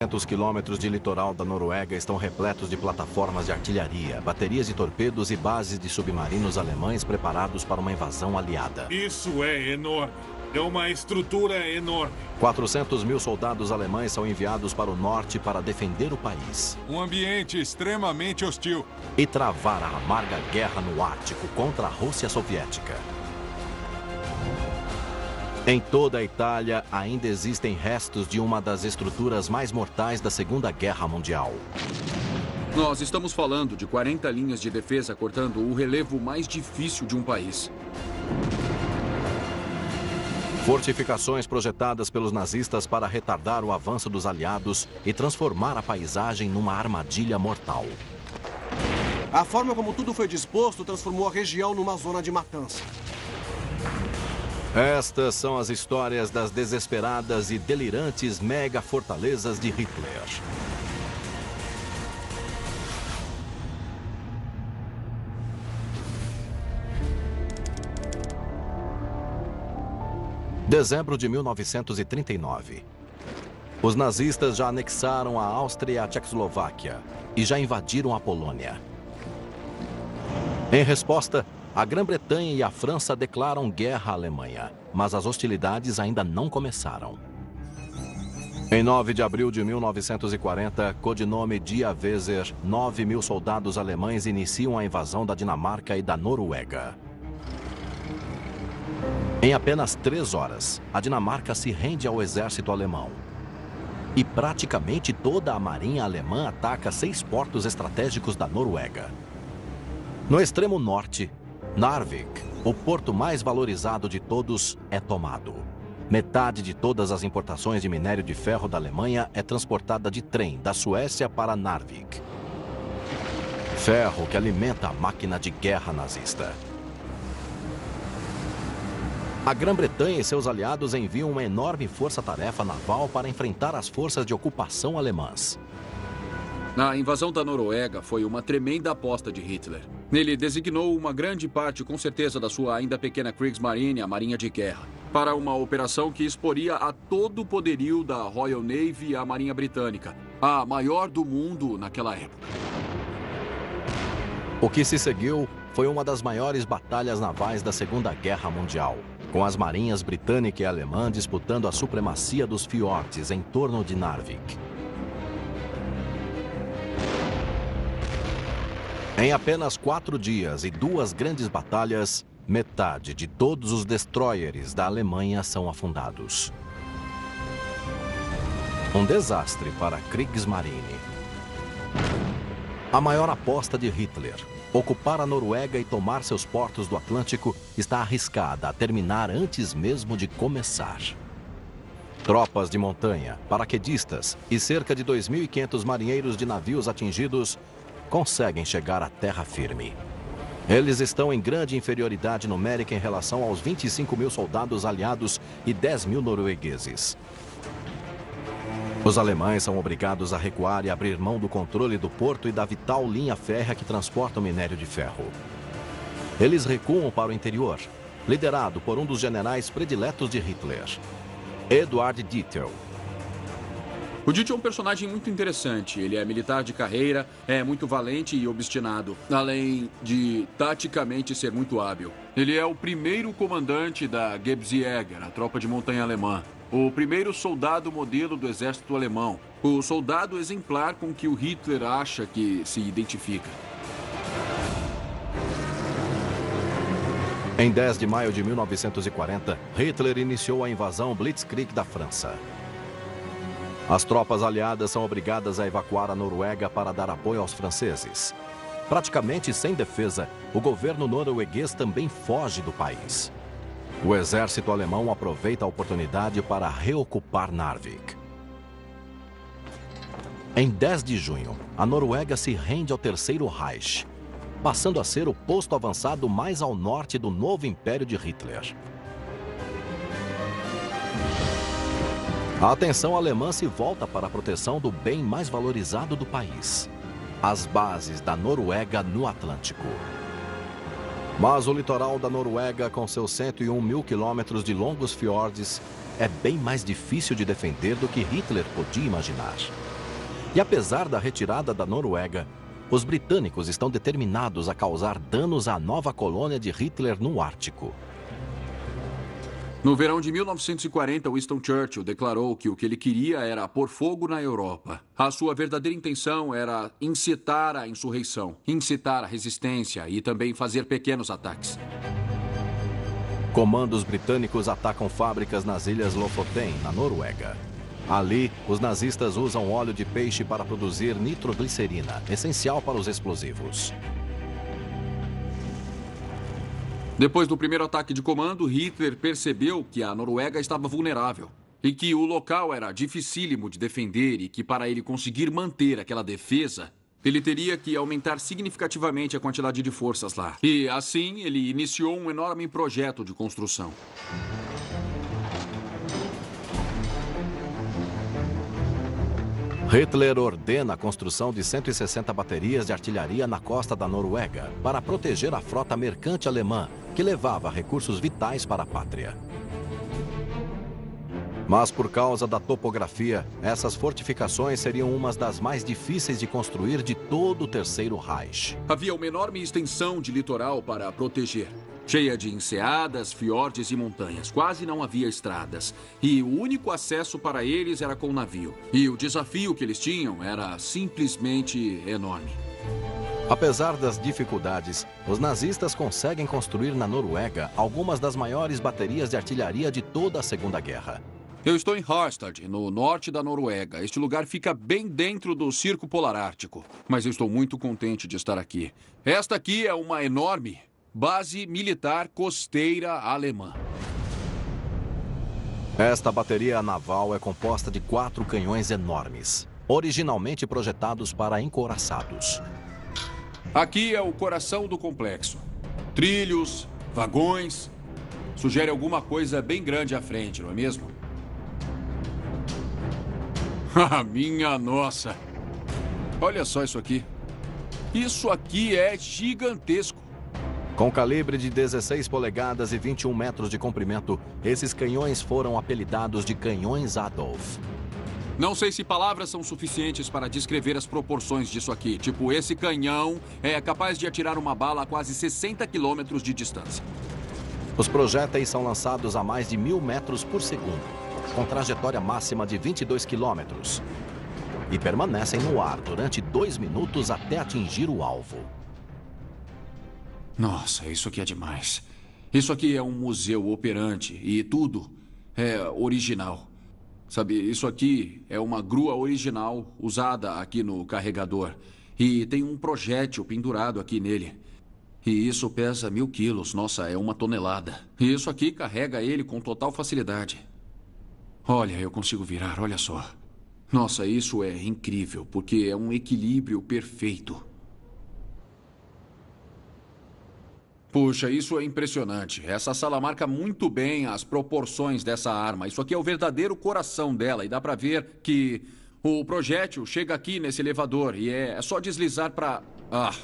200 quilômetros de litoral da Noruega estão repletos de plataformas de artilharia, baterias de torpedos e bases de submarinos alemães preparados para uma invasão aliada. Isso é enorme. É uma estrutura enorme. 400 mil soldados alemães são enviados para o norte para defender o país. Um ambiente extremamente hostil. E travar a amarga guerra no Ártico contra a Rússia soviética. Em toda a Itália, ainda existem restos de uma das estruturas mais mortais da Segunda Guerra Mundial. Nós estamos falando de 40 linhas de defesa cortando o relevo mais difícil de um país. Fortificações projetadas pelos nazistas para retardar o avanço dos aliados e transformar a paisagem numa armadilha mortal. A forma como tudo foi disposto transformou a região numa zona de matança. Estas são as histórias das desesperadas e delirantes mega fortalezas de Hitler. Dezembro de 1939. Os nazistas já anexaram a Áustria e a Tchecoslováquia e já invadiram a Polônia. Em resposta, a Grã-Bretanha e a França declaram guerra à Alemanha, mas as hostilidades ainda não começaram. Em 9 de abril de 1940, codinome Dia Weser, 9 mil soldados alemães iniciam a invasão da Dinamarca e da Noruega. Em apenas 3 horas, a Dinamarca se rende ao exército alemão. E praticamente toda a marinha alemã ataca 6 portos estratégicos da Noruega. No extremo norte, Narvik, o porto mais valorizado de todos, é tomado. Metade de todas as importações de minério de ferro da Alemanha é transportada de trem da Suécia para Narvik. Ferro que alimenta a máquina de guerra nazista. A Grã-Bretanha e seus aliados enviam uma enorme força-tarefa naval para enfrentar as forças de ocupação alemãs. A invasão da Noruega foi uma tremenda aposta de Hitler. Ele designou uma grande parte, com certeza, da sua ainda pequena Kriegsmarine, a Marinha de Guerra, para uma operação que exporia a todo o poderio da Royal Navy e a Marinha Britânica, a maior do mundo naquela época. O que se seguiu foi uma das maiores batalhas navais da Segunda Guerra Mundial, com as marinhas britânica e alemã disputando a supremacia dos fiordes em torno de Narvik. Em apenas 4 dias e 2 grandes batalhas, metade de todos os destroyers da Alemanha são afundados. Um desastre para a Kriegsmarine. A maior aposta de Hitler, ocupar a Noruega e tomar seus portos do Atlântico, está arriscada a terminar antes mesmo de começar. Tropas de montanha, paraquedistas e cerca de 2.500 marinheiros de navios atingidos conseguem chegar à terra firme. Eles estão em grande inferioridade numérica em relação aos 25 mil soldados aliados e 10 mil noruegueses. Os alemães são obrigados a recuar e abrir mão do controle do porto e da vital linha férrea que transporta o minério de ferro. Eles recuam para o interior, liderado por um dos generais prediletos de Hitler, Eduard Dietl. O Dietl é um personagem muito interessante. Ele é militar de carreira, é muito valente e obstinado, além de taticamente ser muito hábil. Ele é o primeiro comandante da Gebsjäger, a tropa de montanha alemã. O primeiro soldado modelo do exército alemão. O soldado exemplar com que o Hitler acha que se identifica. Em 10 de maio de 1940, Hitler iniciou a invasão Blitzkrieg da França. As tropas aliadas são obrigadas a evacuar a Noruega para dar apoio aos franceses. Praticamente sem defesa, o governo norueguês também foge do país. O exército alemão aproveita a oportunidade para reocupar Narvik. Em 10 de junho, a Noruega se rende ao Terceiro Reich, passando a ser o posto avançado mais ao norte do novo império de Hitler. A atenção alemã se volta para a proteção do bem mais valorizado do país: as bases da Noruega no Atlântico. Mas o litoral da Noruega, com seus 101 mil quilômetros de longos fiordes, é bem mais difícil de defender do que Hitler podia imaginar. E apesar da retirada da Noruega, os britânicos estão determinados a causar danos à nova colônia de Hitler no Ártico. No verão de 1940, Winston Churchill declarou que o que ele queria era pôr fogo na Europa. A sua verdadeira intenção era incitar a insurreição, incitar a resistência e também fazer pequenos ataques. Comandos britânicos atacam fábricas nas ilhas Lofoten, na Noruega. Ali, os nazistas usam óleo de peixe para produzir nitroglicerina, essencial para os explosivos. Depois do primeiro ataque de comando, Hitler percebeu que a Noruega estava vulnerável e que o local era dificílimo de defender e que para ele conseguir manter aquela defesa, ele teria que aumentar significativamente a quantidade de forças lá. E assim, ele iniciou um enorme projeto de construção. Hitler ordena a construção de 160 baterias de artilharia na costa da Noruega para proteger a frota mercante alemã, que levava recursos vitais para a pátria. Mas por causa da topografia, essas fortificações seriam umas das mais difíceis de construir de todo o Terceiro Reich. Havia uma enorme extensão de litoral para proteger, cheia de enseadas, fiordes e montanhas. Quase não havia estradas. E o único acesso para eles era com o navio. E o desafio que eles tinham era simplesmente enorme. Apesar das dificuldades, os nazistas conseguem construir na Noruega algumas das maiores baterias de artilharia de toda a Segunda Guerra. Eu estou em Harstad, no norte da Noruega. Este lugar fica bem dentro do Circo Polar Ártico. Mas eu estou muito contente de estar aqui. Esta aqui é uma enorme base militar costeira alemã. Esta bateria naval é composta de 4 canhões enormes, originalmente projetados para encouraçados. Aqui é o coração do complexo. Trilhos, vagões. Sugere alguma coisa bem grande à frente, não é mesmo? Ah, minha nossa! Olha só isso aqui. Isso aqui é gigantesco. Com calibre de 16 polegadas e 21 metros de comprimento, esses canhões foram apelidados de canhões Adolf. Não sei se palavras são suficientes para descrever as proporções disso aqui. Tipo, esse canhão é capaz de atirar uma bala a quase 60 quilômetros de distância. Os projéteis são lançados a mais de 1000 metros por segundo, com trajetória máxima de 22 quilômetros. E permanecem no ar durante 2 minutos até atingir o alvo. Nossa, isso aqui é demais. Isso aqui é um museu operante e tudo é original. Sabe, isso aqui é uma grua original usada aqui no carregador. E tem um projétil pendurado aqui nele. E isso pesa 1000 quilos. Nossa, é 1 tonelada. E isso aqui carrega ele com total facilidade. Olha, eu consigo virar, olha só. Nossa, isso é incrível, porque é um equilíbrio perfeito. Puxa, isso é impressionante. Essa sala marca muito bem as proporções dessa arma. Isso aqui é o verdadeiro coração dela e dá pra ver que o projétil chega aqui nesse elevador e é só deslizar pra... Ah,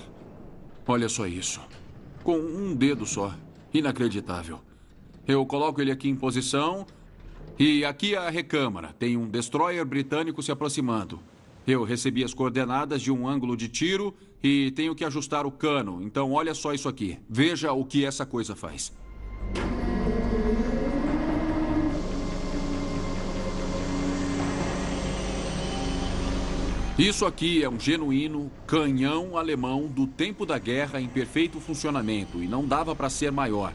olha só isso. Com um dedo só. Inacreditável. Eu coloco ele aqui em posição e aqui é a recâmara. Tem um destroyer britânico se aproximando. Eu recebi as coordenadas de um ângulo de tiro e tenho que ajustar o cano. Então, olha só isso aqui. Veja o que essa coisa faz. Isso aqui é um genuíno canhão alemão do tempo da guerra em perfeito funcionamento e não dava para ser maior.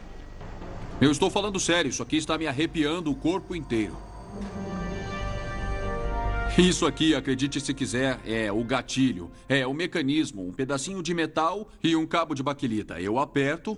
Eu estou falando sério, isso aqui está me arrepiando o corpo inteiro. Isso aqui, acredite se quiser, é o gatilho. É o mecanismo, um pedacinho de metal e um cabo de baquelita. Eu aperto...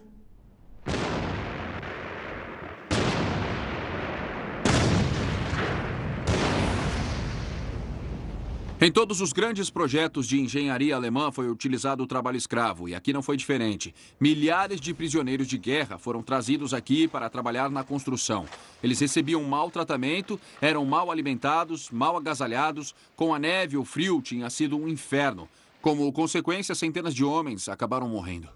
Em todos os grandes projetos de engenharia alemã foi utilizado o trabalho escravo, e aqui não foi diferente. Milhares de prisioneiros de guerra foram trazidos aqui para trabalhar na construção. Eles recebiam mau tratamento, eram mal alimentados, mal agasalhados. Com a neve, o frio tinha sido um inferno. Como consequência, centenas de homens acabaram morrendo.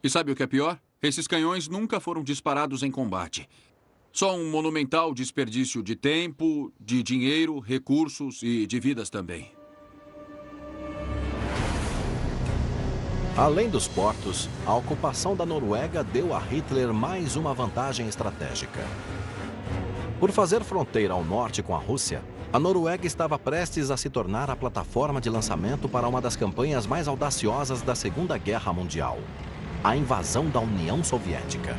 E sabe o que é pior? Esses canhões nunca foram disparados em combate. Só um monumental desperdício de tempo, de dinheiro, recursos e de vidas também. Além dos portos, a ocupação da Noruega deu a Hitler mais uma vantagem estratégica. Por fazer fronteira ao norte com a Rússia, a Noruega estava prestes a se tornar a plataforma de lançamento para uma das campanhas mais audaciosas da Segunda Guerra Mundial: a invasão da União Soviética.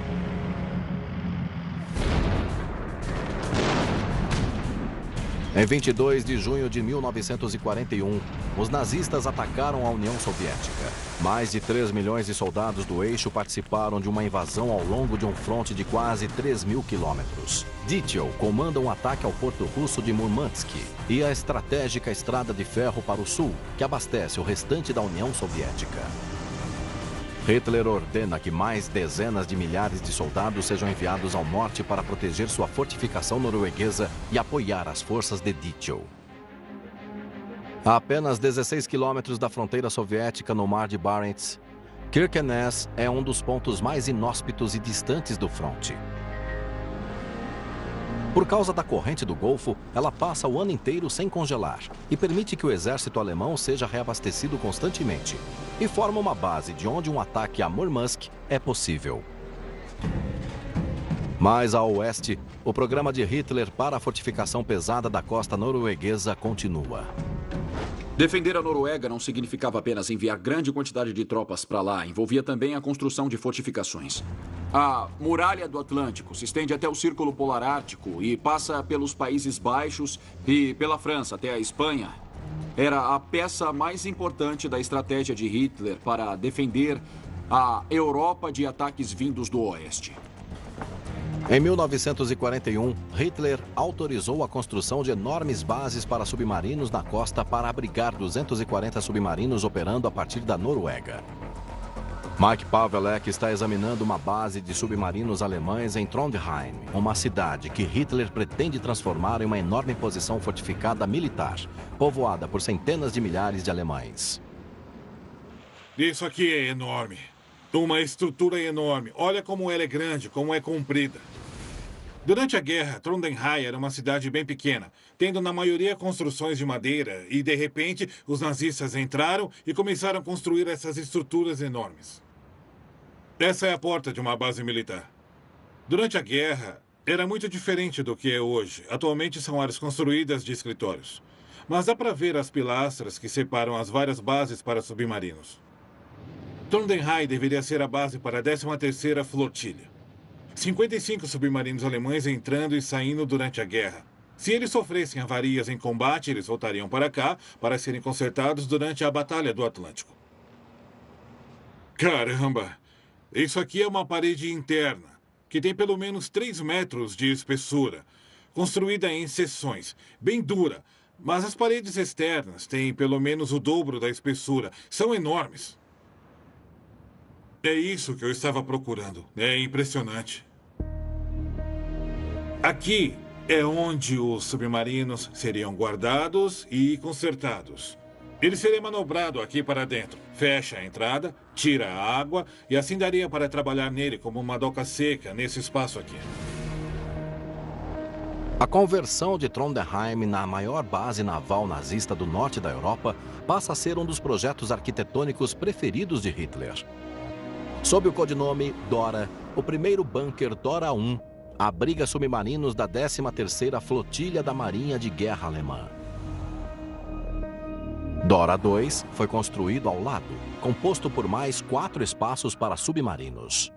Em 22 de junho de 1941, os nazistas atacaram a União Soviética. Mais de 3 milhões de soldados do eixo participaram de uma invasão ao longo de um fronte de quase 3.000 quilômetros. Dietl comanda um ataque ao porto russo de Murmansk e a estratégica estrada de ferro para o sul, que abastece o restante da União Soviética. Hitler ordena que mais dezenas de milhares de soldados sejam enviados ao norte para proteger sua fortificação norueguesa e apoiar as forças de Dietl. A apenas 16 quilômetros da fronteira soviética no Mar de Barents, Kirkenes é um dos pontos mais inóspitos e distantes do fronte. Por causa da corrente do Golfo, ela passa o ano inteiro sem congelar e permite que o exército alemão seja reabastecido constantemente e forma uma base de onde um ataque a Murmansk é possível. Mais a oeste, o programa de Hitler para a fortificação pesada da costa norueguesa continua. Defender a Noruega não significava apenas enviar grande quantidade de tropas para lá, envolvia também a construção de fortificações. A Muralha do Atlântico se estende até o Círculo Polar Ártico e passa pelos Países Baixos e pela França até a Espanha. Era a peça mais importante da estratégia de Hitler para defender a Europa de ataques vindos do oeste. Em 1941, Hitler autorizou a construção de enormes bases para submarinos na costa para abrigar 240 submarinos operando a partir da Noruega. Mike Pavelek está examinando uma base de submarinos alemães em Trondheim, uma cidade que Hitler pretende transformar em uma enorme posição fortificada militar, povoada por centenas de milhares de alemães. Isso aqui é enorme. Uma estrutura enorme. Olha como ela é grande, como é comprida. Durante a guerra, Trondheim era uma cidade bem pequena, tendo na maioria construções de madeira, e de repente os nazistas entraram e começaram a construir essas estruturas enormes. Essa é a porta de uma base militar. Durante a guerra, era muito diferente do que é hoje. Atualmente são áreas construídas de escritórios. Mas dá para ver as pilastras que separam as várias bases para submarinos. Trondheim deveria ser a base para a 13ª Flotilha. 55 submarinos alemães entrando e saindo durante a guerra. Se eles sofressem avarias em combate, eles voltariam para cá para serem consertados durante a Batalha do Atlântico. Caramba! Isso aqui é uma parede interna, que tem pelo menos 3 metros de espessura, construída em seções, bem dura, mas as paredes externas têm pelo menos o dobro da espessura. São enormes. É isso que eu estava procurando. É impressionante. Aqui é onde os submarinos seriam guardados e consertados. Ele seria manobrado aqui para dentro. Fecha a entrada, tira a água e assim daria para trabalhar nele como uma doca seca nesse espaço aqui. A conversão de Trondheim na maior base naval nazista do norte da Europa passa a ser um dos projetos arquitetônicos preferidos de Hitler. Sob o codinome Dora, o primeiro bunker Dora 1 abriga submarinos da 13ª Flotilha da Marinha de Guerra Alemã. Dora 2 foi construído ao lado, composto por mais 4 espaços para submarinos.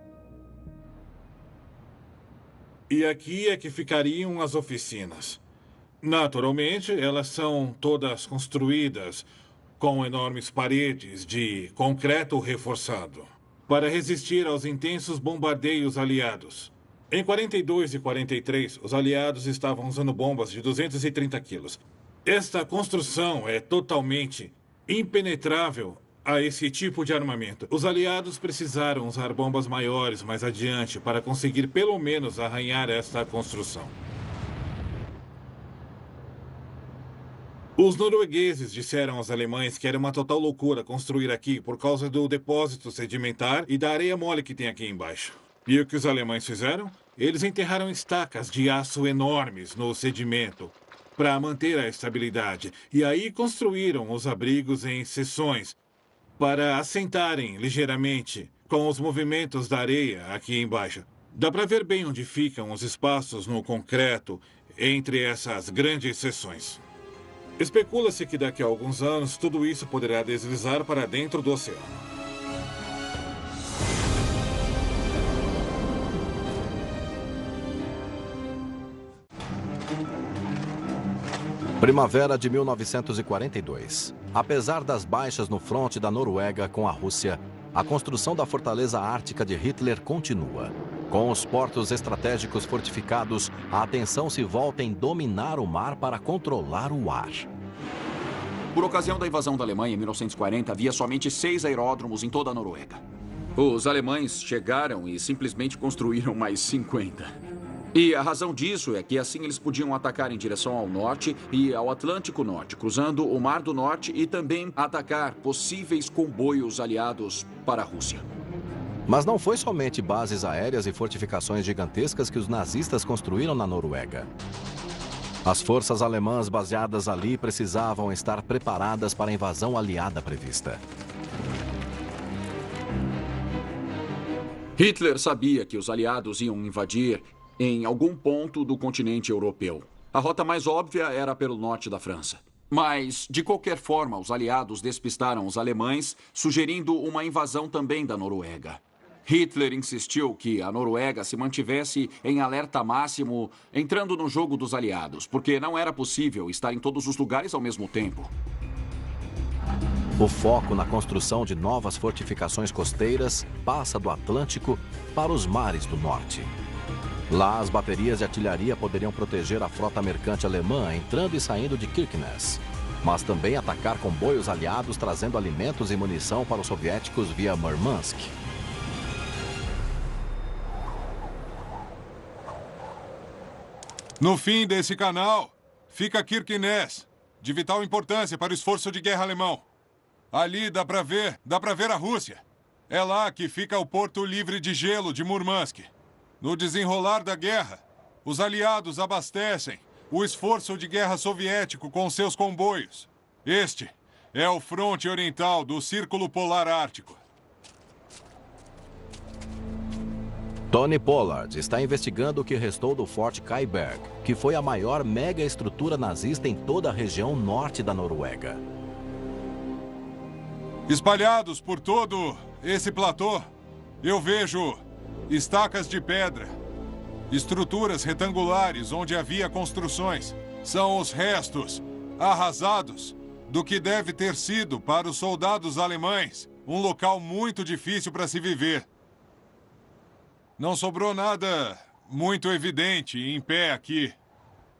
E aqui é que ficariam as oficinas. Naturalmente, elas são todas construídas com enormes paredes de concreto reforçado, para resistir aos intensos bombardeios aliados. Em 42 e 43, os aliados estavam usando bombas de 230 quilos. Esta construção é totalmente impenetrável a esse tipo de armamento. Os aliados precisaram usar bombas maiores mais adiante para conseguir pelo menos arranhar esta construção. Os noruegueses disseram aos alemães que era uma total loucura construir aqui por causa do depósito sedimentar e da areia mole que tem aqui embaixo. E o que os alemães fizeram? Eles enterraram estacas de aço enormes no sedimento para manter a estabilidade. E aí construíram os abrigos em seções. para assentarem ligeiramente com os movimentos da areia aqui embaixo. Dá para ver bem onde ficam os espaços no concreto entre essas grandes seções. Especula-se que daqui a alguns anos tudo isso poderá deslizar para dentro do oceano. Primavera de 1942. Apesar das baixas no fronte da Noruega com a Rússia, a construção da fortaleza ártica de Hitler continua. Com os portos estratégicos fortificados, a atenção se volta em dominar o mar para controlar o ar. Por ocasião da invasão da Alemanha em 1940, havia somente 6 aeródromos em toda a Noruega. Os alemães chegaram e simplesmente construíram mais 50. E a razão disso é que assim eles podiam atacar em direção ao norte e ao Atlântico Norte, cruzando o Mar do Norte e também atacar possíveis comboios aliados para a Rússia. Mas não foi somente bases aéreas e fortificações gigantescas que os nazistas construíram na Noruega. As forças alemãs baseadas ali precisavam estar preparadas para a invasão aliada prevista. Hitler sabia que os aliados iam invadir em algum ponto do continente europeu. A rota mais óbvia era pelo norte da França. Mas, de qualquer forma, os aliados despistaram os alemães, sugerindo uma invasão também da Noruega. Hitler insistiu que a Noruega se mantivesse em alerta máximo, entrando no jogo dos aliados, porque não era possível estar em todos os lugares ao mesmo tempo. O foco na construção de novas fortificações costeiras passa do Atlântico para os mares do norte. Lá, as baterias de artilharia poderiam proteger a frota mercante alemã entrando e saindo de Kirkenes, mas também atacar comboios aliados trazendo alimentos e munição para os soviéticos via Murmansk. No fim desse canal, fica Kirkenes, de vital importância para o esforço de guerra alemão. Ali dá para ver a Rússia. É lá que fica o porto livre de gelo de Murmansk. No desenrolar da guerra, os aliados abastecem o esforço de guerra soviético com seus comboios. Este é o fronte oriental do Círculo Polar Ártico. Tony Pollard está investigando o que restou do Forte Kaiberg, que foi a maior mega-estrutura nazista em toda a região norte da Noruega. Espalhados por todo esse platô, eu vejo estacas de pedra, estruturas retangulares onde havia construções. São os restos arrasados do que deve ter sido para os soldados alemães um local muito difícil para se viver. Não sobrou nada muito evidente em pé aqui.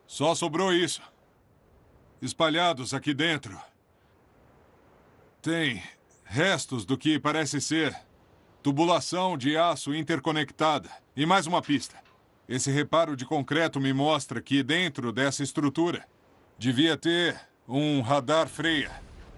Só sobrou isso. Espalhados aqui dentro, tem restos do que parece ser tubulação de aço interconectada. E mais uma pista. Esse reparo de concreto me mostra que dentro dessa estrutura devia ter um radar Freya.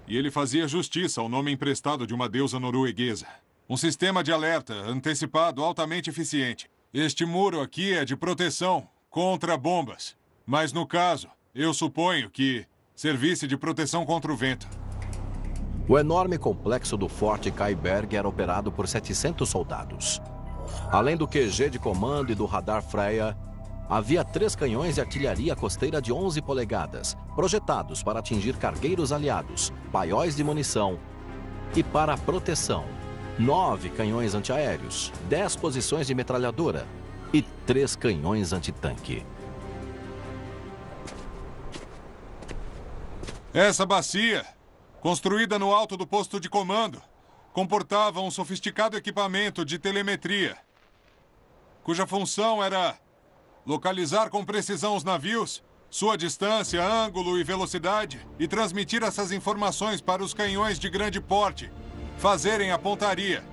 E ele fazia justiça ao nome emprestado de uma deusa norueguesa. Um sistema de alerta antecipado altamente eficiente. Este muro aqui é de proteção contra bombas. Mas no caso, eu suponho que servisse de proteção contra o vento. O enorme complexo do Forte Kaiberg era operado por 700 soldados. Além do QG de comando e do radar Freya, havia 3 canhões de artilharia costeira de 11 polegadas, projetados para atingir cargueiros aliados, paióis de munição e para proteção. 9 canhões antiaéreos, 10 posições de metralhadora e 3 canhões antitanque. Essa bacia, construída no alto do posto de comando, comportava um sofisticado equipamento de telemetria, cuja função era localizar com precisão os navios, sua distância, ângulo e velocidade, e transmitir essas informações para os canhões de grande porte fazerem a pontaria.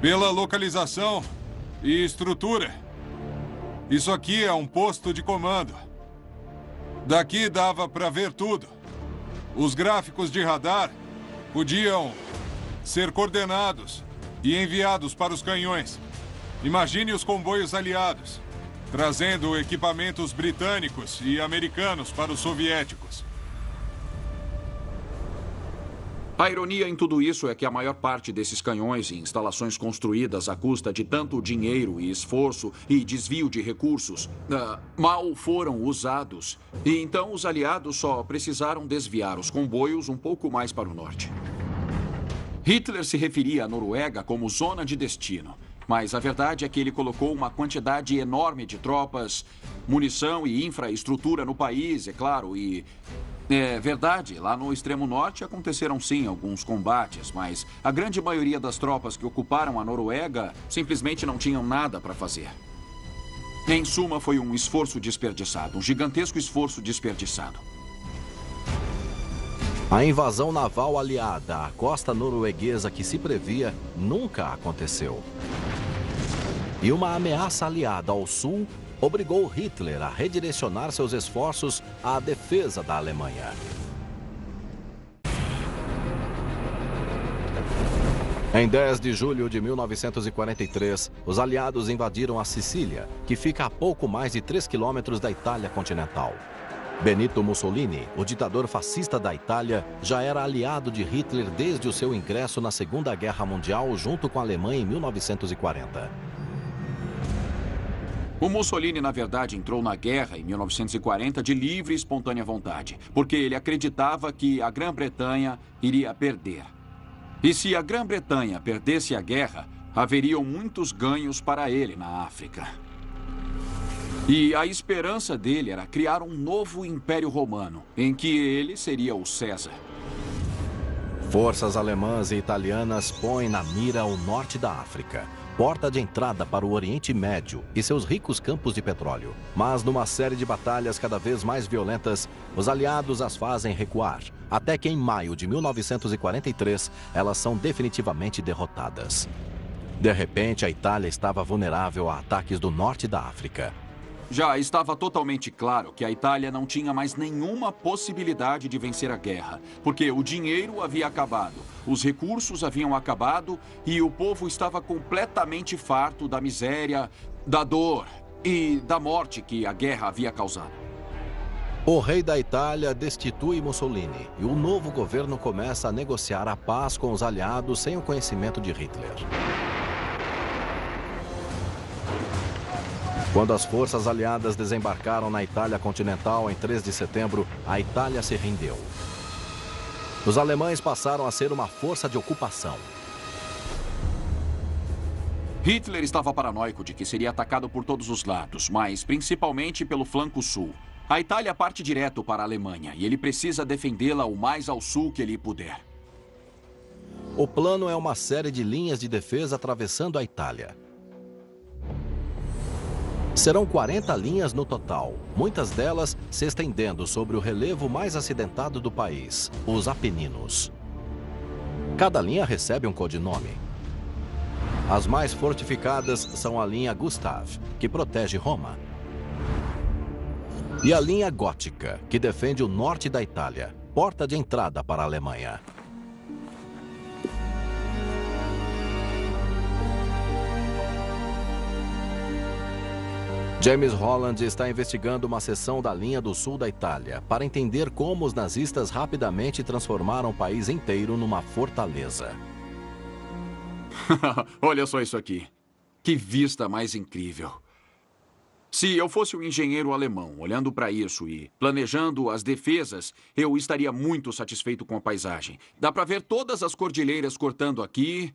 Pela localização e estrutura, isso aqui é um posto de comando. Daqui dava para ver tudo. Os gráficos de radar podiam ser coordenados e enviados para os canhões. Imagine os comboios aliados, trazendo equipamentos britânicos e americanos para os soviéticos. A ironia em tudo isso é que a maior parte desses canhões e instalações construídas à custa de tanto dinheiro e esforço e desvio de recursos mal foram usados. E então os aliados só precisaram desviar os comboios um pouco mais para o norte. Hitler se referia à Noruega como zona de destino. Mas a verdade é que ele colocou uma quantidade enorme de tropas, munição e infraestrutura no país, é claro, e... É verdade, lá no extremo norte aconteceram sim alguns combates, mas a grande maioria das tropas que ocuparam a Noruega simplesmente não tinham nada para fazer. Em suma, foi um esforço desperdiçado, um gigantesco esforço desperdiçado. A invasão naval aliada à costa norueguesa que se previa nunca aconteceu. E uma ameaça aliada ao sul obrigou Hitler a redirecionar seus esforços à defesa da Alemanha. Em 10 de julho de 1943, os aliados invadiram a Sicília, que fica a pouco mais de 3 quilômetros da Itália continental. Benito Mussolini, o ditador fascista da Itália, já era aliado de Hitler desde o seu ingresso na Segunda Guerra Mundial junto com a Alemanha em 1940. O Mussolini, na verdade, entrou na guerra em 1940 de livre e espontânea vontade, porque ele acreditava que a Grã-Bretanha iria perder. E se a Grã-Bretanha perdesse a guerra, haveriam muitos ganhos para ele na África. E a esperança dele era criar um novo Império Romano, em que ele seria o César. Forças alemãs e italianas põem na mira o norte da África, porta de entrada para o Oriente Médio e seus ricos campos de petróleo. Mas numa série de batalhas cada vez mais violentas, os aliados as fazem recuar, até que em maio de 1943 elas são definitivamente derrotadas. De repente, a Itália estava vulnerável a ataques do norte da África. Já estava totalmente claro que a Itália não tinha mais nenhuma possibilidade de vencer a guerra, porque o dinheiro havia acabado, os recursos haviam acabado e o povo estava completamente farto da miséria, da dor e da morte que a guerra havia causado. O rei da Itália destitui Mussolini e o novo governo começa a negociar a paz com os aliados sem o conhecimento de Hitler. Quando as forças aliadas desembarcaram na Itália continental em 3 de setembro, a Itália se rendeu. Os alemães passaram a ser uma força de ocupação. Hitler estava paranoico de que seria atacado por todos os lados, mas principalmente pelo flanco sul. A Itália parte direto para a Alemanha e ele precisa defendê-la o mais ao sul que ele puder. O plano é uma série de linhas de defesa atravessando a Itália. Serão 40 linhas no total, muitas delas se estendendo sobre o relevo mais acidentado do país, os Apeninos. Cada linha recebe um codinome. As mais fortificadas são a linha Gustav, que protege Roma, e a linha Gótica, que defende o norte da Itália, porta de entrada para a Alemanha. James Holland está investigando uma seção da linha do sul da Itália para entender como os nazistas rapidamente transformaram o país inteiro numa fortaleza. Olha só isso aqui. Que vista mais incrível. Se eu fosse um engenheiro alemão olhando para isso e planejando as defesas, eu estaria muito satisfeito com a paisagem. Dá para ver todas as cordilheiras cortando aqui.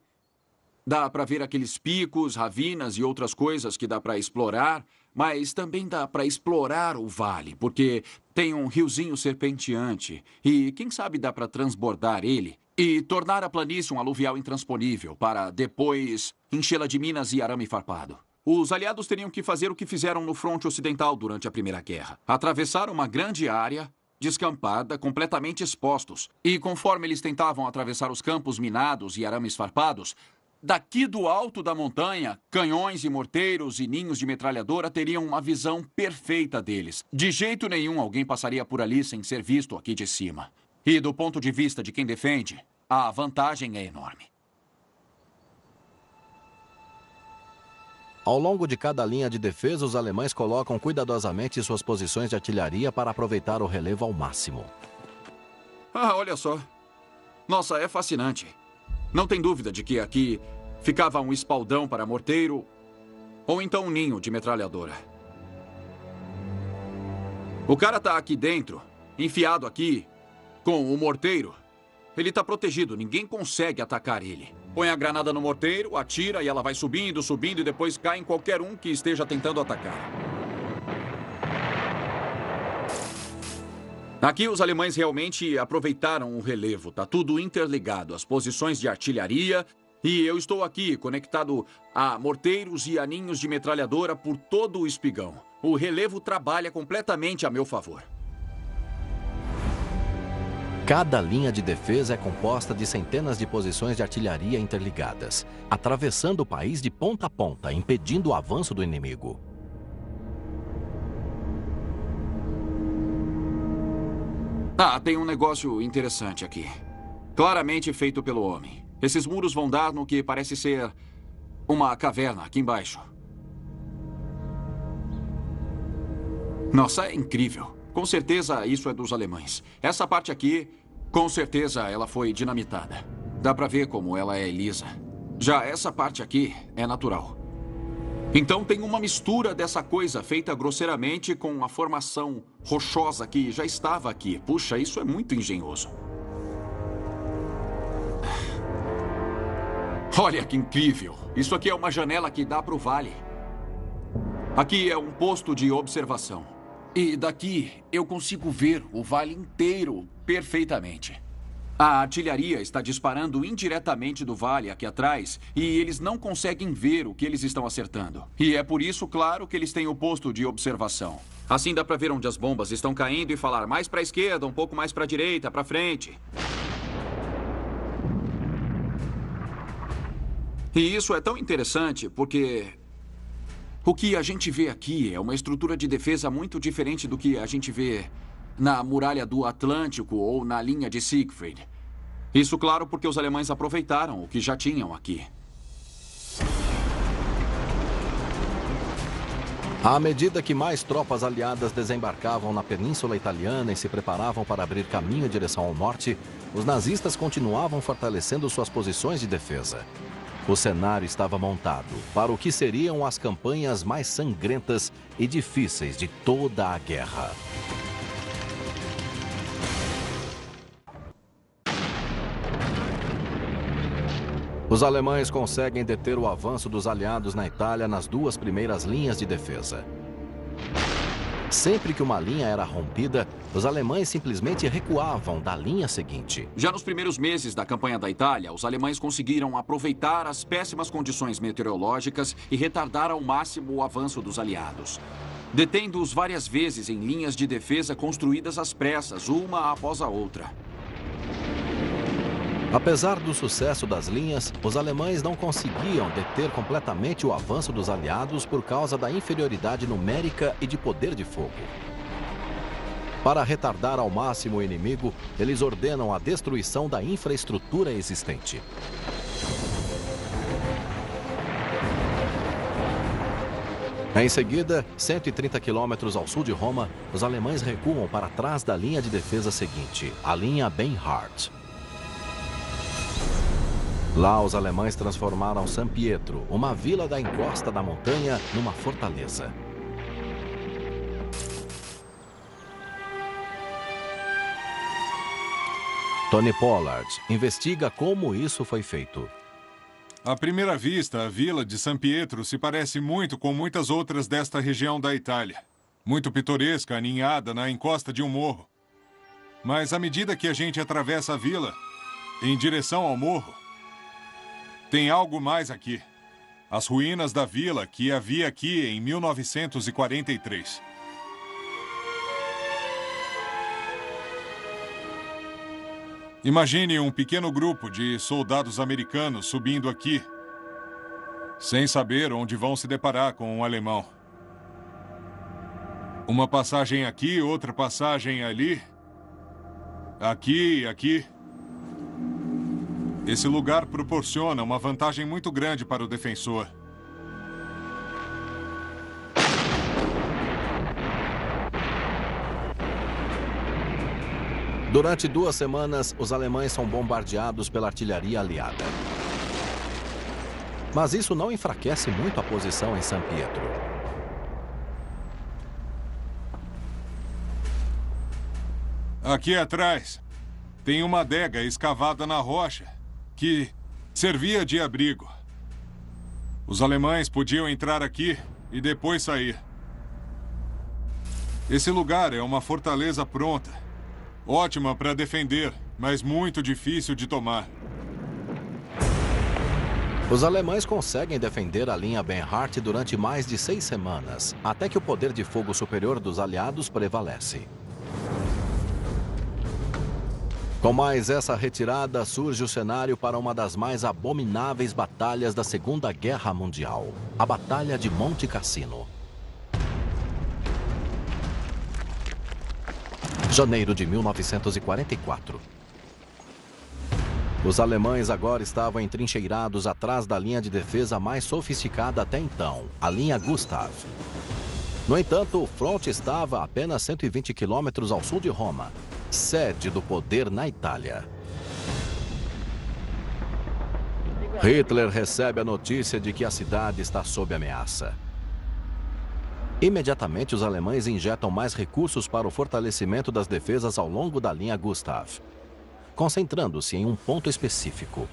Dá para ver aqueles picos, ravinas e outras coisas que dá para explorar. Mas também dá para explorar o vale, porque tem um riozinho serpenteante. E quem sabe dá para transbordar ele e tornar a planície um aluvial intransponível para depois enchê-la de minas e arame farpado. Os aliados teriam que fazer o que fizeram no fronte ocidental durante a Primeira Guerra. Atravessar uma grande área descampada, completamente expostos. E conforme eles tentavam atravessar os campos minados e arames farpados, daqui do alto da montanha, canhões e morteiros e ninhos de metralhadora teriam uma visão perfeita deles. De jeito nenhum alguém passaria por ali sem ser visto aqui de cima. E do ponto de vista de quem defende, a vantagem é enorme. Ao longo de cada linha de defesa, os alemães colocam cuidadosamente suas posições de artilharia para aproveitar o relevo ao máximo. Ah, olha só. Nossa, é fascinante. Não tem dúvida de que aqui ficava um espaldão para morteiro ou então um ninho de metralhadora. O cara tá aqui dentro, enfiado aqui, com o morteiro. Ele tá protegido, ninguém consegue atacar ele. Põe a granada no morteiro, atira e ela vai subindo, subindo e depois cai em qualquer um que esteja tentando atacar. Aqui os alemães realmente aproveitaram o relevo. Tá tudo interligado, as posições de artilharia. E eu estou aqui conectado a morteiros e a ninhos de metralhadora por todo o espigão. O relevo trabalha completamente a meu favor. Cada linha de defesa é composta de centenas de posições de artilharia interligadas, atravessando o país de ponta a ponta, impedindo o avanço do inimigo. Tem um negócio interessante aqui. Claramente feito pelo homem. Esses muros vão dar no que parece ser uma caverna aqui embaixo. Nossa, é incrível. Com certeza isso é dos alemães. Essa parte aqui, com certeza ela foi dinamitada. Dá pra ver como ela é lisa. Já essa parte aqui é natural. Então tem uma mistura dessa coisa feita grosseiramente com a formação rochosa que já estava aqui. Puxa, isso é muito engenhoso. Olha que incrível. Isso aqui é uma janela que dá para o vale. Aqui é um posto de observação. E daqui eu consigo ver o vale inteiro perfeitamente. A artilharia está disparando indiretamente do vale aqui atrás e eles não conseguem ver o que eles estão acertando. E é por isso, claro, que eles têm o posto de observação. Assim dá para ver onde as bombas estão caindo e falar mais para a esquerda, um pouco mais para a direita, para frente. E isso é tão interessante porque o que a gente vê aqui é uma estrutura de defesa muito diferente do que a gente vê na muralha do Atlântico ou na linha de Siegfried. Isso, claro, porque os alemães aproveitaram o que já tinham aqui. À medida que mais tropas aliadas desembarcavam na Península Italiana e se preparavam para abrir caminho em direção ao norte, os nazistas continuavam fortalecendo suas posições de defesa. O cenário estava montado para o que seriam as campanhas mais sangrentas e difíceis de toda a guerra. Os alemães conseguem deter o avanço dos aliados na Itália nas duas primeiras linhas de defesa. Sempre que uma linha era rompida, os alemães simplesmente recuavam da linha seguinte. Já nos primeiros meses da campanha da Itália, os alemães conseguiram aproveitar as péssimas condições meteorológicas e retardar ao máximo o avanço dos aliados, detendo-os várias vezes em linhas de defesa construídas às pressas, uma após a outra. Apesar do sucesso das linhas, os alemães não conseguiam deter completamente o avanço dos aliados por causa da inferioridade numérica e de poder de fogo. Para retardar ao máximo o inimigo, eles ordenam a destruição da infraestrutura existente. Em seguida, 130 quilômetros ao sul de Roma, os alemães recuam para trás da linha de defesa seguinte, a linha Beinhardt. Lá, os alemães transformaram San Pietro, uma vila da encosta da montanha, numa fortaleza. Tony Pollard investiga como isso foi feito. À primeira vista, a vila de San Pietro se parece muito com muitas outras desta região da Itália. Muito pitoresca, aninhada na encosta de um morro. Mas à medida que a gente atravessa a vila, em direção ao morro, tem algo mais aqui. As ruínas da vila que havia aqui em 1943. Imagine um pequeno grupo de soldados americanos subindo aqui, sem saber onde vão se deparar com um alemão. Uma passagem aqui, outra passagem ali. Aqui e aqui. Esse lugar proporciona uma vantagem muito grande para o defensor. Durante 2 semanas, os alemães são bombardeados pela artilharia aliada. Mas isso não enfraquece muito a posição em San Pietro. Aqui atrás, tem uma adega escavada na rocha que servia de abrigo. Os alemães podiam entrar aqui e depois sair. Esse lugar é uma fortaleza pronta. Ótima para defender, mas muito difícil de tomar. Os alemães conseguem defender a linha Benhart durante mais de 6 semanas, até que o poder de fogo superior dos aliados prevalece. Com mais essa retirada, surge o cenário para uma das mais abomináveis batalhas da Segunda Guerra Mundial, a Batalha de Monte Cassino. Janeiro de 1944. Os alemães agora estavam entrincheirados atrás da linha de defesa mais sofisticada até então, a linha Gustav. No entanto, o fronte estava a apenas 120 quilômetros ao sul de Roma, sede do poder na Itália. Hitler recebe a notícia de que a cidade está sob ameaça. Imediatamente, os alemães injetam mais recursos para o fortalecimento das defesas ao longo da linha Gustav, concentrando-se em um ponto específico: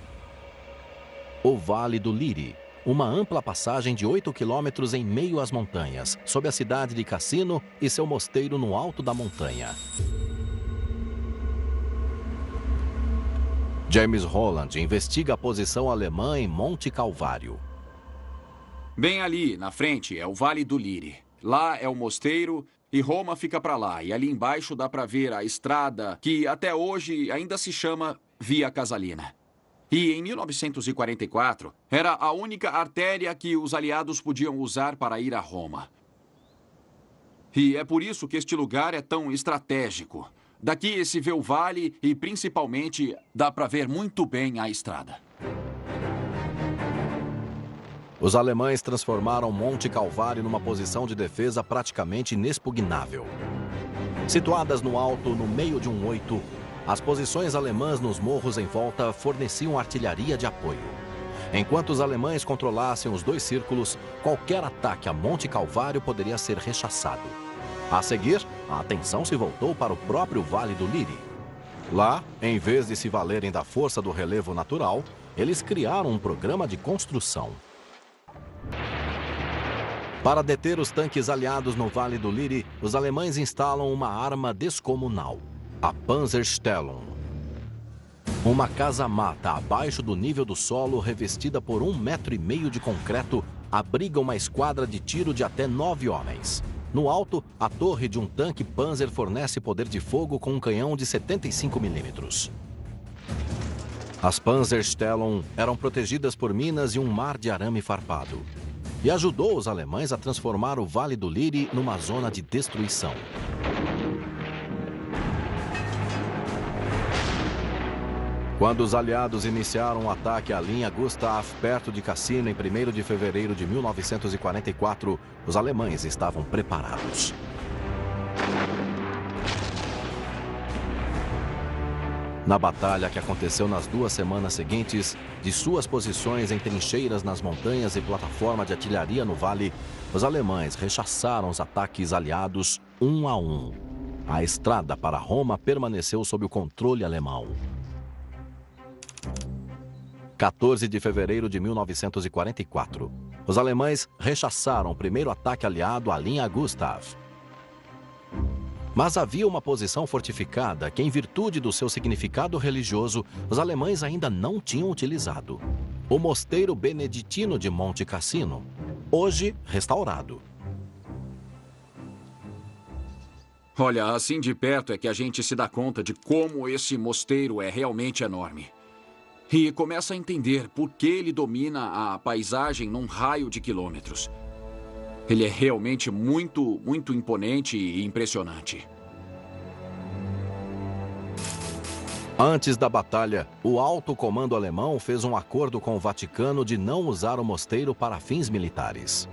o Vale do Liri, uma ampla passagem de 8 quilômetros em meio às montanhas, sob a cidade de Cassino e seu mosteiro no alto da montanha. James Holland investiga a posição alemã em Monte Calvário. Bem ali, na frente, é o Vale do Liri. Lá é o mosteiro e Roma fica para lá. E ali embaixo dá para ver a estrada que até hoje ainda se chama Via Casalina. E em 1944, era a única artéria que os aliados podiam usar para ir a Roma. E é por isso que este lugar é tão estratégico. Daqui se vê o vale e, principalmente, dá para ver muito bem a estrada. Os alemães transformaram Monte Calvário numa posição de defesa praticamente inexpugnável. Situadas no alto, no meio de um 8, as posições alemãs nos morros em volta forneciam artilharia de apoio. Enquanto os alemães controlassem os 2 círculos, qualquer ataque a Monte Calvário poderia ser rechaçado. A seguir, a atenção se voltou para o próprio Vale do Liri. Lá, em vez de se valerem da força do relevo natural, eles criaram um programa de construção. Para deter os tanques aliados no Vale do Liri, os alemães instalam uma arma descomunal, a Panzerstellung. Uma casa-mata abaixo do nível do solo, revestida por 1,5 metros de concreto, abriga uma esquadra de tiro de até 9 homens. No alto, a torre de um tanque Panzer fornece poder de fogo com um canhão de 75 milímetros. As Panzerstellung eram protegidas por minas e um mar de arame farpado. E ajudou os alemães a transformar o Vale do Liri numa zona de destruição. Quando os aliados iniciaram o ataque à linha Gustav, perto de Cassino, em 1º de fevereiro de 1944, os alemães estavam preparados. Na batalha que aconteceu nas 2 semanas seguintes, de suas posições em trincheiras nas montanhas e plataforma de artilharia no vale, os alemães rechaçaram os ataques aliados 1 a 1. A estrada para Roma permaneceu sob o controle alemão. 14 de fevereiro de 1944. Os alemães rechaçaram o primeiro ataque aliado à linha Gustav. Mas havia uma posição fortificada que, em virtude do seu significado religioso, os alemães ainda não tinham utilizado. O mosteiro beneditino de Monte Cassino, hoje restaurado. Olha, assim de perto é que a gente se dá conta de como esse mosteiro é realmente enorme. E começa a entender por que ele domina a paisagem num raio de quilômetros. Ele é realmente muito imponente e impressionante. Antes da batalha, o alto comando alemão fez um acordo com o Vaticano de não usar o mosteiro para fins militares.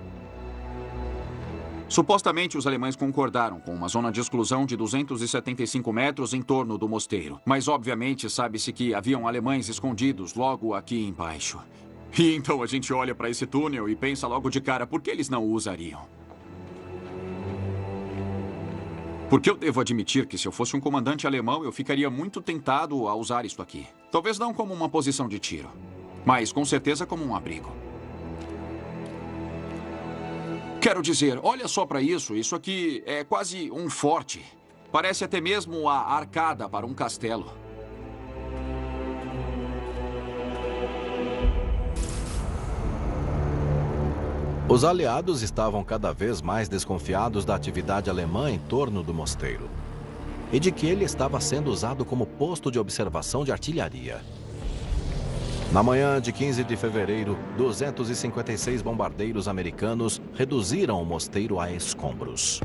Supostamente, os alemães concordaram com uma zona de exclusão de 275 metros em torno do mosteiro. Mas, obviamente, sabe-se que haviam alemães escondidos logo aqui embaixo. E então a gente olha para esse túnel e pensa logo de cara, por que eles não o usariam? Porque eu devo admitir que se eu fosse um comandante alemão, eu ficaria muito tentado a usar isso aqui. Talvez não como uma posição de tiro, mas com certeza como um abrigo. Quero dizer, olha só para isso. Isso aqui é quase um forte. Parece até mesmo a arcada para um castelo. Os aliados estavam cada vez mais desconfiados da atividade alemã em torno do mosteiro e de que ele estava sendo usado como posto de observação de artilharia. Na manhã de 15 de fevereiro, 256 bombardeiros americanos reduziram o mosteiro a escombros.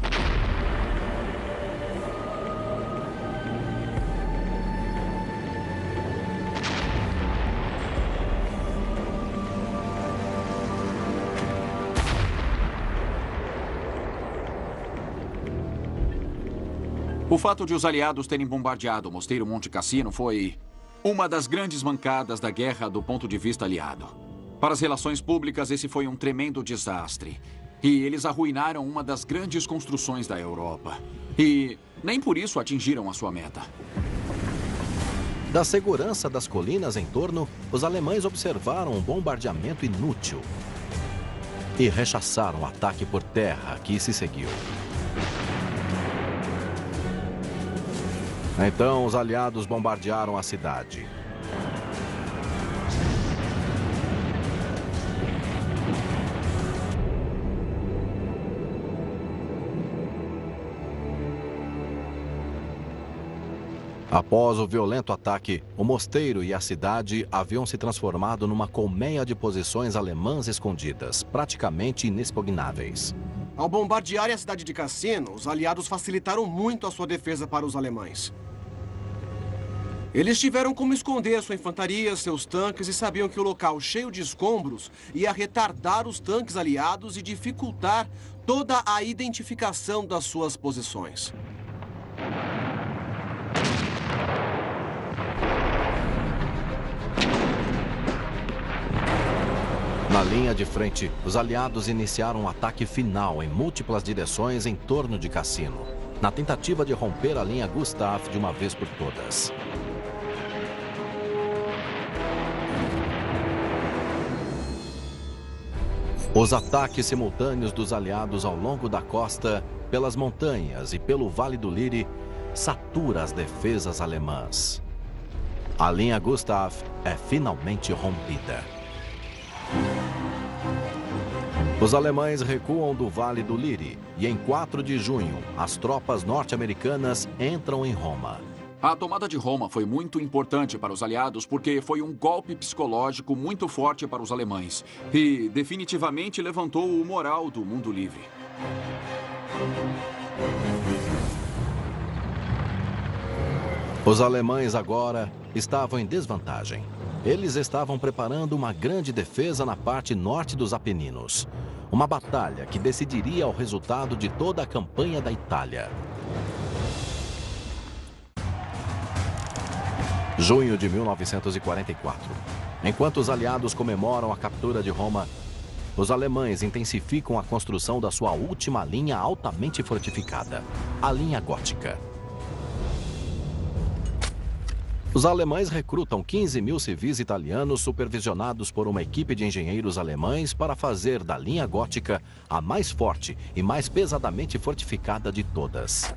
O fato de os aliados terem bombardeado o mosteiro Monte Cassino foi uma das grandes mancadas da guerra do ponto de vista aliado. Para as relações públicas, esse foi um tremendo desastre. E eles arruinaram uma das grandes construções da Europa. E nem por isso atingiram a sua meta. Da segurança das colinas em torno, os alemães observaram um bombardeamento inútil e rechaçaram o ataque por terra que se seguiu. Então, os aliados bombardearam a cidade. Após o violento ataque, o mosteiro e a cidade haviam se transformado numa colmeia de posições alemãs escondidas, praticamente inexpugnáveis. Ao bombardearem a cidade de Cassino, os aliados facilitaram muito a sua defesa para os alemães. Eles tiveram como esconder sua infantaria, seus tanques e sabiam que o local cheio de escombros ia retardar os tanques aliados e dificultar toda a identificação das suas posições. Na linha de frente, os aliados iniciaram um ataque final em múltiplas direções em torno de Cassino, na tentativa de romper a linha Gustav de uma vez por todas. Os ataques simultâneos dos aliados ao longo da costa, pelas montanhas e pelo Vale do Liry satura as defesas alemãs. A linha Gustav é finalmente rompida. Os alemães recuam do Vale do Liry e em 4 de junho, as tropas norte-americanas entram em Roma. A tomada de Roma foi muito importante para os aliados porque foi um golpe psicológico muito forte para os alemães e definitivamente levantou o moral do mundo livre. Os alemães agora estavam em desvantagem. Eles estavam preparando uma grande defesa na parte norte dos Apeninos. Uma batalha que decidiria o resultado de toda a campanha da Itália. Junho de 1944. Enquanto os aliados comemoram a captura de Roma, os alemães intensificam a construção da sua última linha altamente fortificada, a linha gótica. Os alemães recrutam 15 mil civis italianos supervisionados por uma equipe de engenheiros alemães para fazer da linha gótica a mais forte e mais pesadamente fortificada de todas.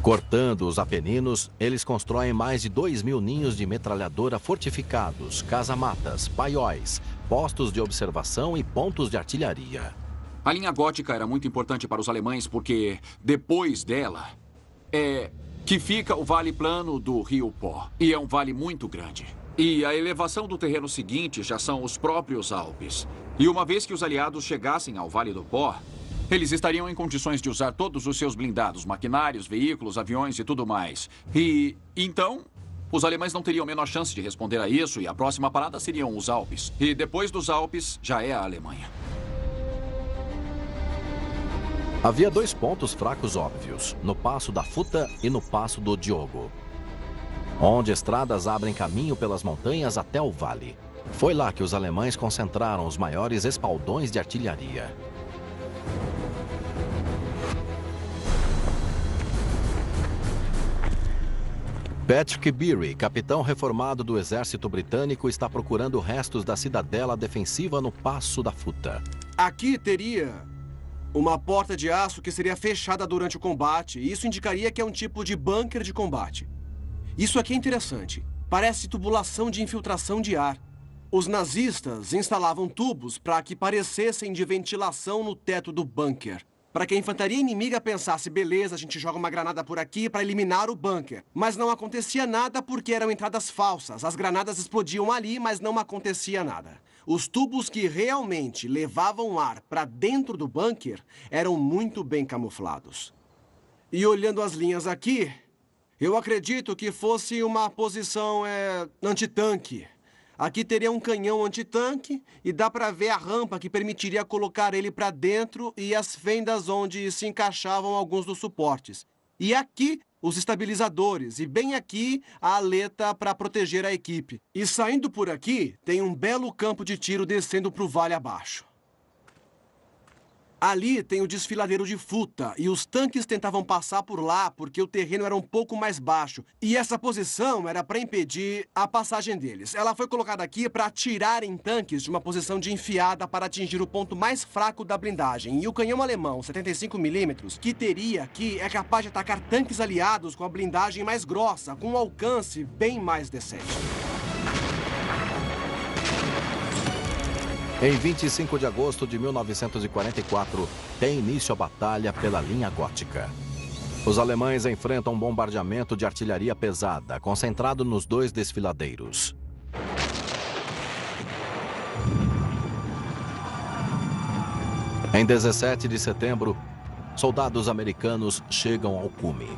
Cortando os Apeninos, eles constroem mais de 2.000 ninhos de metralhadora fortificados, casamatas, paióis, postos de observação e pontos de artilharia. A linha gótica era muito importante para os alemães porque, depois dela, que fica o vale plano do Rio Pó. E é um vale muito grande. E a elevação do terreno seguinte já são os próprios Alpes. E uma vez que os aliados chegassem ao Vale do Pó, eles estariam em condições de usar todos os seus blindados, maquinários, veículos, aviões e tudo mais. E então, os alemães não teriam a menor chance de responder a isso e a próxima parada seriam os Alpes. E depois dos Alpes, já é a Alemanha. Havia 2 pontos fracos óbvios, no passo da Futa e no passo do Diogo, onde estradas abrem caminho pelas montanhas até o vale. Foi lá que os alemães concentraram os maiores espaldões de artilharia. Patrick Beery, capitão reformado do exército britânico, está procurando restos da cidadela defensiva no Passo da Futa. Aqui teria uma porta de aço que seria fechada durante o combate, e isso indicaria que é um tipo de bunker de combate. Isso aqui é interessante. Parece tubulação de infiltração de ar. Os nazistas instalavam tubos para que parecessem de ventilação no teto do bunker, para que a infantaria inimiga pensasse, beleza, a gente joga uma granada por aqui para eliminar o bunker. Mas não acontecia nada porque eram entradas falsas. As granadas explodiam ali, mas não acontecia nada. Os tubos que realmente levavam ar para dentro do bunker eram muito bem camuflados. E olhando as linhas aqui, eu acredito que fosse uma posição antitanque. Aqui teria um canhão antitanque e dá para ver a rampa que permitiria colocar ele para dentro e as fendas onde se encaixavam alguns dos suportes. E aqui, os estabilizadores e bem aqui, a aleta para proteger a equipe. E saindo por aqui, tem um belo campo de tiro descendo para o vale abaixo. Ali tem o desfiladeiro de Futa e os tanques tentavam passar por lá porque o terreno era um pouco mais baixo. E essa posição era para impedir a passagem deles. Ela foi colocada aqui para atirar em tanques de uma posição de enfiada para atingir o ponto mais fraco da blindagem. E o canhão alemão 75mm que teria aqui é capaz de atacar tanques aliados com a blindagem mais grossa, com um alcance bem mais decente. Em 25 de agosto de 1944, tem início a batalha pela linha gótica. Os alemães enfrentam um bombardeamento de artilharia pesada, concentrado nos 2 desfiladeiros. Em 17 de setembro, soldados americanos chegam ao cume.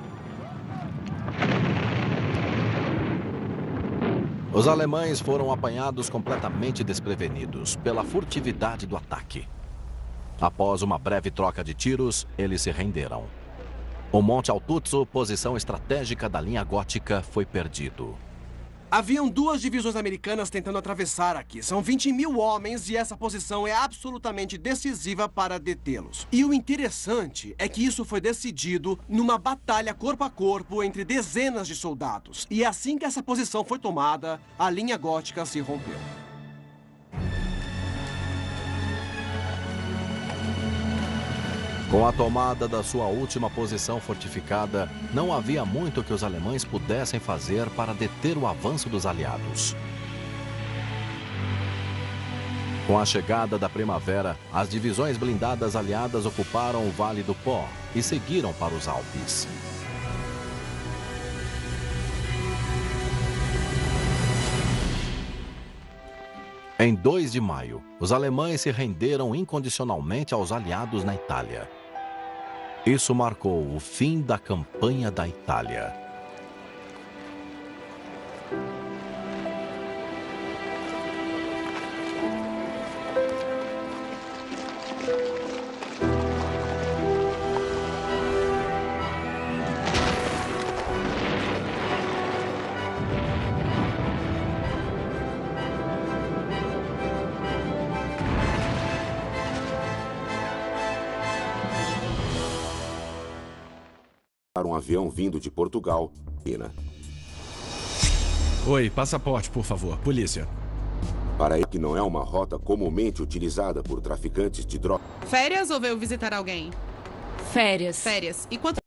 Os alemães foram apanhados completamente desprevenidos pela furtividade do ataque. Após uma breve troca de tiros, eles se renderam. O Monte Altuzzo, posição estratégica da linha gótica, foi perdido. Haviam 2 divisões americanas tentando atravessar aqui. São 20.000 homens e essa posição é absolutamente decisiva para detê-los. E o interessante é que isso foi decidido numa batalha corpo a corpo entre dezenas de soldados. E assim que essa posição foi tomada, a linha gótica se rompeu. Com a tomada da sua última posição fortificada, não havia muito que os alemães pudessem fazer para deter o avanço dos aliados. Com a chegada da primavera, as divisões blindadas aliadas ocuparam o Vale do Pó e seguiram para os Alpes. Em 2 de maio, os alemães se renderam incondicionalmente aos aliados na Itália. Isso marcou o fim da campanha da Itália. Um avião vindo de Portugal. Oi, passaporte, por favor. Polícia. Para ele que não é uma rota comumente utilizada por traficantes de drogas. Férias ou veio visitar alguém? Férias. Férias. E quanto